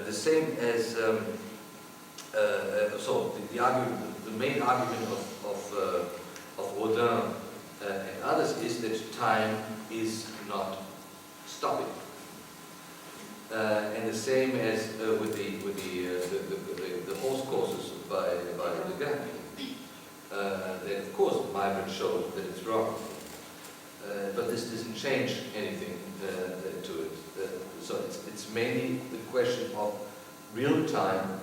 The same as so the argument, the main argument of Rodin and others is that time is not stopping, and the same as with the horse courses by Degas. That of course Myron showed that it's wrong, but this doesn't change anything to it. So it's mainly the question of real time.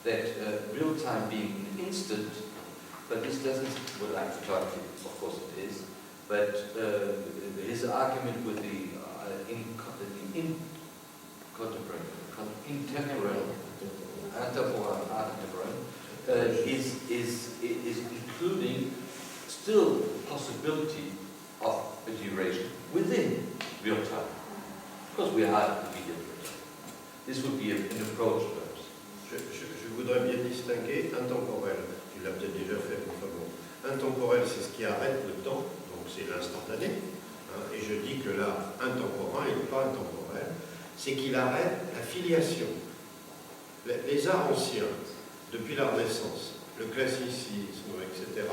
That real time being an instant, but this doesn't, well, like photography, of course it is, but his argument with the contemporary is including still the possibility of a duration within real time, because we have immediate real time. This would be an approach. Je voudrais bien distinguer intemporel, tu l'as peut-être déjà fait une fois. Intemporel, c'est ce qui arrête le temps, donc c'est l'instantané. Et je dis que là, intemporain et pas intemporel, c'est qu'il arrête la filiation. Les arts anciens, depuis la Renaissance, le classicisme, etc.,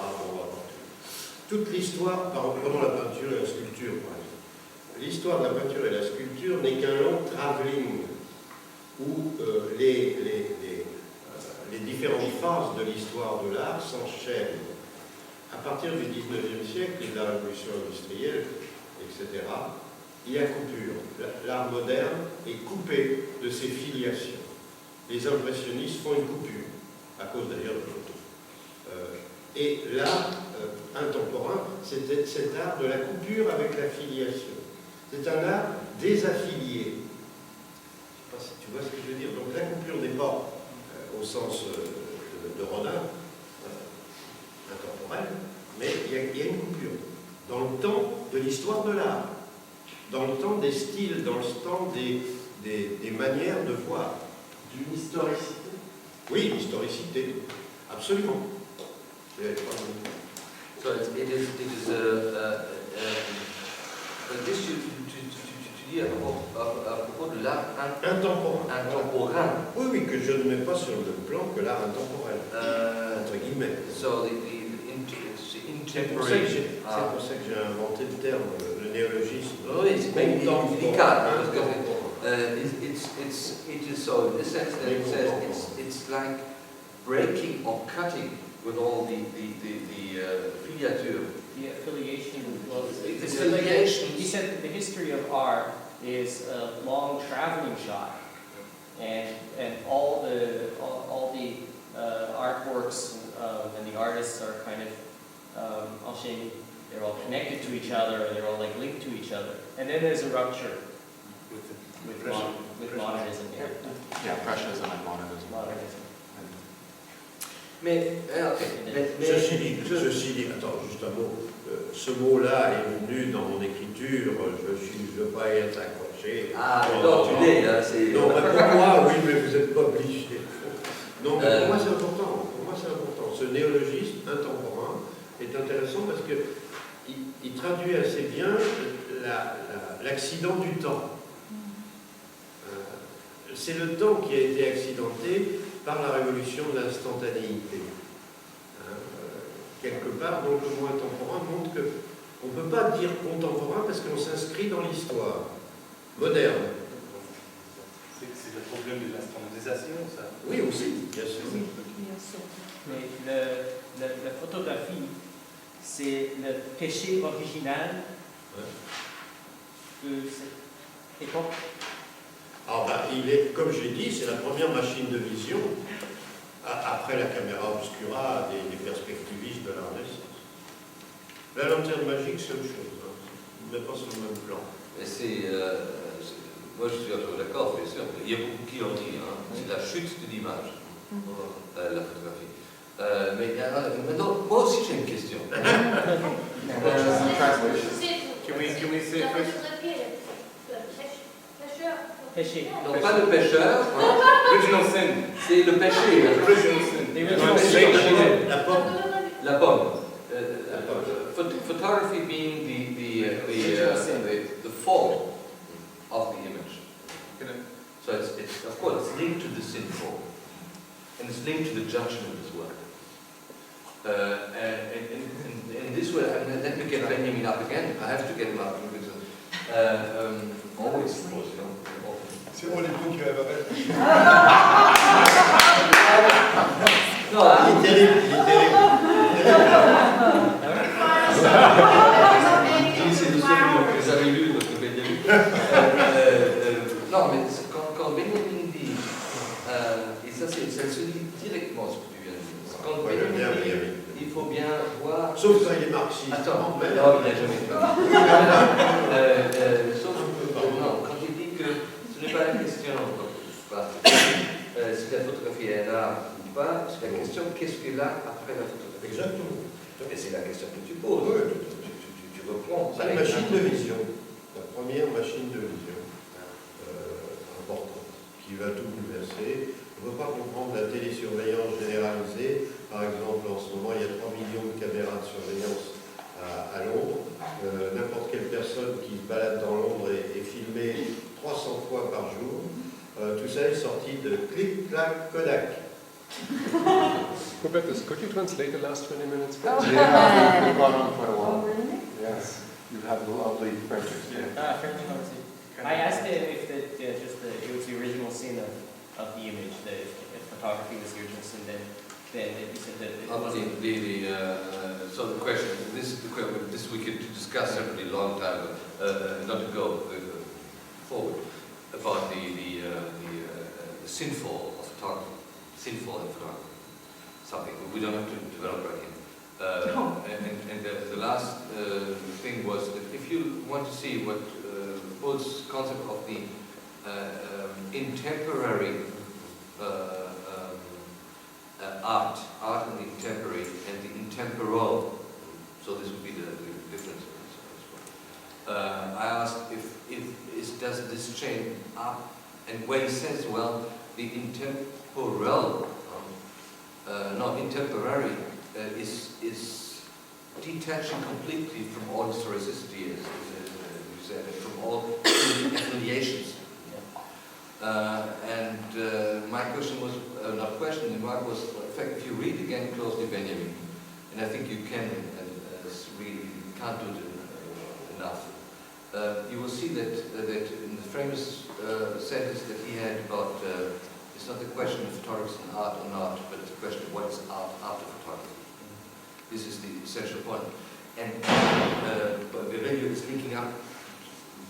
toute l'histoire, prenons la peinture et la sculpture, par exemple. L'histoire de la peinture et la sculpture n'est qu'un long travelling où les différentes phases de l'histoire de l'art s'enchaînent. À partir du 19e siècle et de la révolution industrielle, etc., il y a coupure. L'art moderne est coupé de ses filiations. Les impressionnistes font une coupure, à cause d'ailleurs de l'autre. Et l'art intemporain, c'est cet art de la coupure avec la filiation. C'est un art désaffilié. Je ne sais pas si tu vois ce que je veux dire. Donc la coupure n'est pas au sens de Rodin, intemporel, mais il y a une coupure dans le temps de l'histoire de l'art, dans le temps des styles, dans le temps des manières de voir. D'une historicité. Oui, l'historicité, absolument. So it is this tu dis à propos de l'art intemporain. Oui, oui, que je ne mets pas sur le même plan que l'art intemporel, entre guillemets. So the C'est pour ça que j'ai inventé le terme, le néologisme. Oui, c'est délicat. It is so in this sense that it says it's like breaking or cutting with all the filiature. The affiliation. Well, The affiliations. He said the history of art is a long traveling shot, and all the artworks and the artists are kind of enchaînés. They're all connected to each other, or they're all like linked to each other, and then there's a rupture with modernism. Yeah, Impressionism and modernism. Ceci dit, attends, juste un mot. Ce mot-là est venu dans mon écriture, je ne veux pas être accroché. Ah, non, tu l'es, là, c'est... Non, mais pour moi, oui, mais vous n'êtes pas obligé. Non, mais pour moi, c'est important. Pour moi, c'est important. Ce néologisme intemporain est intéressant parce qu'il traduit assez bien l'accident du temps. C'est le temps qui a été accidenté par la révolution de l'instantanéité. Quelque part, donc le mot intemporain montre qu'on ne peut pas dire contemporain parce qu'on s'inscrit dans l'histoire moderne. C'est le problème de l'instrumentalisation, ça. Oui, aussi, bien sûr. Oui, bien sûr. Mais la photographie, c'est le péché original de cette époque. Ah ben, il est, comme j'ai dit, c'est la première machine de vision, après la caméra obscura des perspectivistes de la Renaissance. La lanterne magique, c'est autre chose, hein. Mais pas sur le même plan. Mais moi je suis d'accord, bien sûr. Il y a beaucoup qui ont dit, hein, c'est la chute de l'image, la photographie. Mais maintenant, moi aussi j'ai une question. Can we say first? Péché. Non, pas le pêcheur, hein, Original sin. c'est le péché. Original sin. The original sin. La pomme. La pomme. Photography being the form of the image. So it's of course sinful. And it's linked to the judgment as well. And in this way, let me get Benjamin up again. I have to get him up because always, of course, you know, often. C'est moi les bouts qui rêveraient. No, Il est terrible, il est terrible. Vous avez lu votre Benjamin. Non, mais quand Benjamin dit, et ça se lit directement ce que tu viens de dire. Quand Ouais, j'aime bien Benjamin dit, Benjamin. il faut bien voir. Sauf quand il est marxiste. Attends, Mais non, il n'a jamais fait. Sauf non, quand il dit que ce n'est pas la question si la photographie est là ou pas, c'est la question qu'est-ce qu'il y a après la photographie. Exactement. Et c'est la question que tu poses. Oui, Tu reprends. c'est une machine de vision, la première machine de vision importante, qui va tout bouleverser. On ne peut pas comprendre la télésurveillance généralisée. Par exemple, en ce moment, il y a 3 millions de caméras de surveillance à Londres. N'importe quelle personne qui se balade dans Londres est filmée 300 fois par jour. Tout ça est sorti de Click Clack Kodak. Hubertus, could you translate the last 20 minutes, please? Yeah, we've gone on quite a Oh, while. really? Yes, you have lovely French. Yeah. Fairly hard to. I asked him if it was the original scene of the image, if photography was the original scene, then he said that it wasn't. So the question, this we could discuss separately a long time, not to go forward, about the sinful of photography, sinful in photography, something we don't have to develop right here. And the last thing was that if you want to see what Paul's concept of the intemporary art and the intemporary and the intemporal, so this would be the difference. I asked does this change up, and when he says, well, the intemporal, not intemporary, is detaching completely from all historicity, as you said, and from all affiliations. My question was, not question, the remark was, in fact, if you read again closely Benjamin, and I think you can, really can't do it enough, you will see that in the famous sentence that he had about, it's not the question of photography and art or not, but it's the question of what is art after photography. This is the essential point. And Virilio is linking up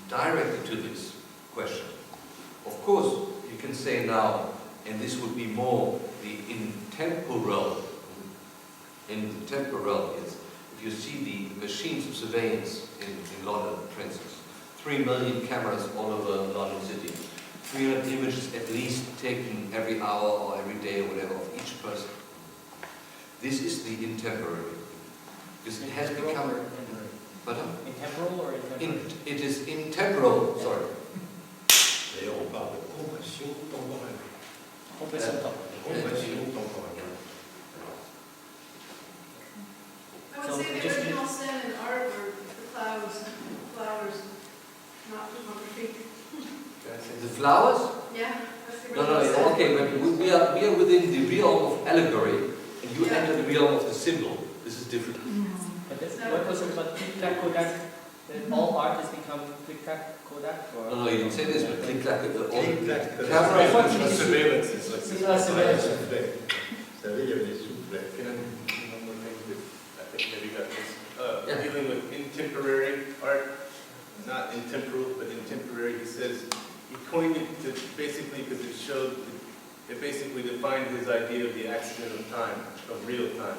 directly to this question. Of course, you can say now, and this would be more the intemporal. Intemporal is, if you see the machines of surveillance in London, for instance, 3 million cameras all over London City, 300 images at least taken every hour or every day or whatever of each person. This is the intemporary. Because it has become... Pardon? Intemporal or intemporary? It is intemporal, sorry. D'ailleurs, on parle de compression temporelle. Compression Compression temporelle. I would say the original sin in art were the clouds, flowers, not photography. The flowers? Yeah, that's the No, original sin. okay, but we are within the realm of allegory, and you Yeah. enter the realm of the symbol. This is different. But what was it about click-clack Kodak? That all art has become click-clack Kodak? Or? No, you didn't say this, but click-clack, Click-clack Kodak. camera. Surveillance is like. C'est la surveillance. Soufflet. Vous savez, il y avait des soufflets. One more thing that I think maybe got this. Yeah. Dealing with intemporary art, not intemporal, but intemporary, he says, he coined it to basically because it showed, it basically defined his idea of the accident of time, of real time.